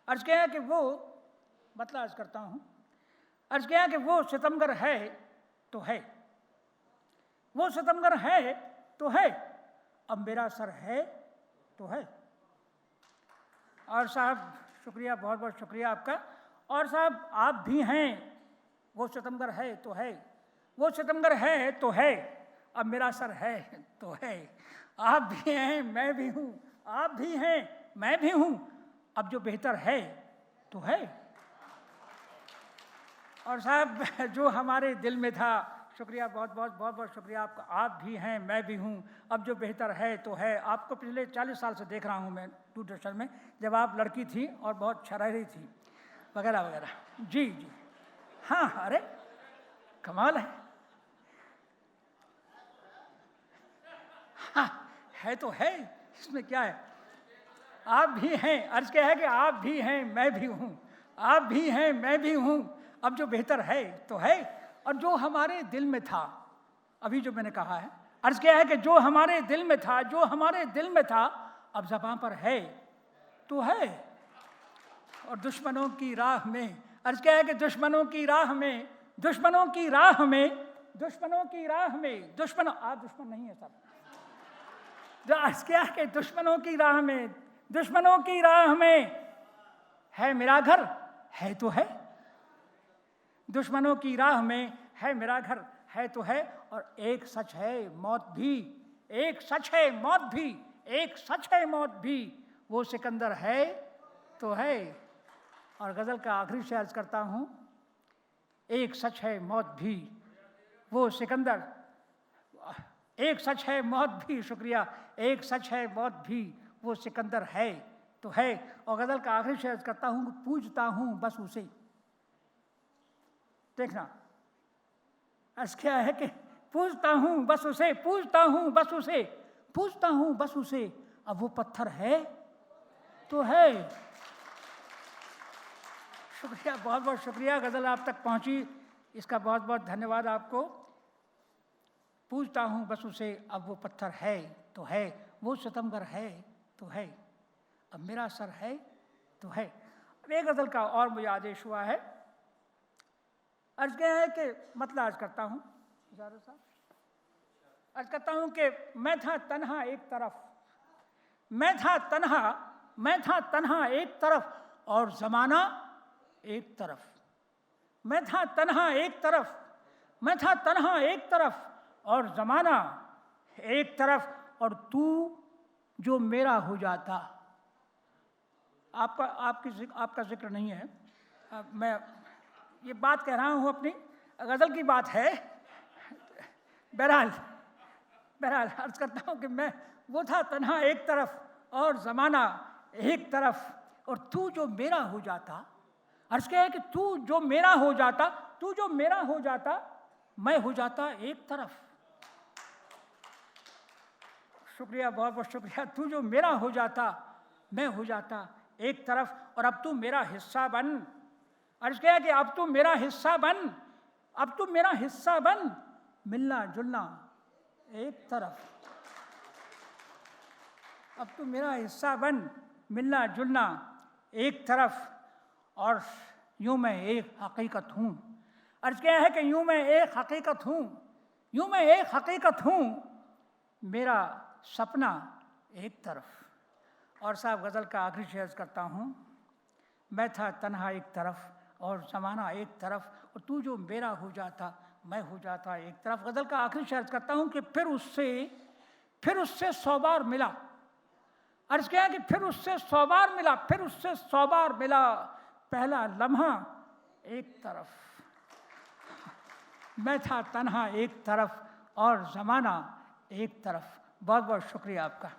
अर्ज किया है कि वो मतलब अर्ज करता हूँ, अर्ज किया है कि वो सितमगर है तो है, वो सितमगर है तो है, अब मेरा सर है तो है। और साहब शुक्रिया, बहुत बहुत शुक्रिया आपका। और साहब आप भी हैं, वो सितमगर है तो है, वो सितमगर है तो है, अब मेरा सर है तो है। आप भी हैं मैं भी हूँ, आप भी हैं मैं भी हूँ, अब जो बेहतर है तो है। और साहब जो हमारे दिल में था, शुक्रिया, बहुत बहुत बहुत बहुत शुक्रिया आपका। आप भी हैं मैं भी हूँ, अब जो बेहतर है तो है। आपको पिछले 40 साल से देख रहा हूँ मैं दूरदर्शन में, जब आप लड़की थी और बहुत शरारती थी वगैरह वगैरह। जी जी हाँ, अरे कमाल है तो है, इसमें क्या है। आप भी हैं, अर्ज क्या है कि आप भी हैं मैं भी हूँ, आप भी हैं मैं भी हूँ, अब जो बेहतर है तो है। और जो हमारे दिल में था, अभी जो मैंने कहा है, अर्ज क्या है कि जो हमारे दिल में था, जो हमारे दिल में था, अब ज़बान पर है तो है। और दुश्मनों की राह में, अर्ज क्या है कि दुश्मनों की राह में, दुश्मनों की राह में, दुश्मनों की राह में, दुश्मन आप दुश्मन नहीं है सब, जो अर्ज क्या है कि दुश्मनों की राह में, दुश्मनों की राह में है मेरा घर है तो है, दुश्मनों की राह में है मेरा घर है तो है। और एक सच है मौत भी, एक सच है मौत भी, एक सच है मौत भी, वो सिकंदर है तो है। और गज़ल का आखिरी शेर अर्ज करता हूँ, एक सच है मौत भी वो सिकंदर, एक सच है मौत भी, शुक्रिया, एक सच है मौत भी वो सिकंदर है तो है। और गज़ल का आखिरी शेर अर्ज करता हूँ, पूजता हूँ बस उसे, देखना अर्ज क्या है कि पूजता हूँ बस उसे, पूजता हूँ बस उसे, पूजता हूँ बस उसे, अब वो पत्थर है तो है। शुक्रिया, बहुत बहुत शुक्रिया, गज़ल आप तक पहुँची, इसका बहुत बहुत धन्यवाद आपको। पूजता हूँ बस उसे, अब वो पत्थर है तो है, वो सितमगर है तो है, अब मेरा सर है तो है। अब एक गज़ल का और मुझे आदेश हुआ है, अर्ज क्या है कि मतलब अर्ज करता हूँ, अर्ज करता हूँ कि मैं था तन्हा एक तरफ, मैं था तन्हा, मैं था तन्हा एक तरफ और ज़माना एक तरफ, मैं था तन्हा एक तरफ, मैं था तन्हा एक तरफ और ज़माना एक तरफ, और तू जो मेरा हो जाता। आपका जिक्र नहीं है, मैं ये बात कह रहा हूँ अपनी गज़ल की बात है। बहरहाल बहरहाल अर्ज करता हूँ कि मैं वो था तन्हा एक तरफ और ज़माना एक तरफ, और तू जो मेरा हो जाता। अर्ज क्या है कि तू जो मेरा हो जाता, तू जो मेरा हो जाता, मैं हो जाता एक तरफ। शुक्रिया, बहुत बहुत शुक्रिया। तू जो मेरा हो जाता, मैं हो जाता एक तरफ, और अब तू मेरा हिस्सा बन। अर्ज क्या है कि अब तू मेरा हिस्सा बन, अब तू मेरा हिस्सा बन, मिलना जुलना एक तरफ। अब तू मेरा हिस्सा बन, मिलना जुलना एक तरफ, और यूं मैं एक हकीकत हूँ। अर्ज क्या है कि यूं मैं एक हकीकत हूँ, यूं मैं एक हकीकत हूँ, मेरा सपना एक तरफ। और साहब गज़ल का आखिरी शेर करता हूँ, मैं था तन्हा एक तरफ और ज़माना एक तरफ, और तू जो मेरा हो जाता, मैं हो जाता एक तरफ। गज़ल का आखिरी शेर करता हूँ कि फिर उससे 100 बार मिला। अर्ज क्या है कि फिर उससे 100 बार मिला, फिर उससे 100 बार मिला, पहला लम्हा एक तरफ, मैं था तन्हा एक तरफ और ज़माना एक तरफ। बहुत बहुत शुक्रिया आपका।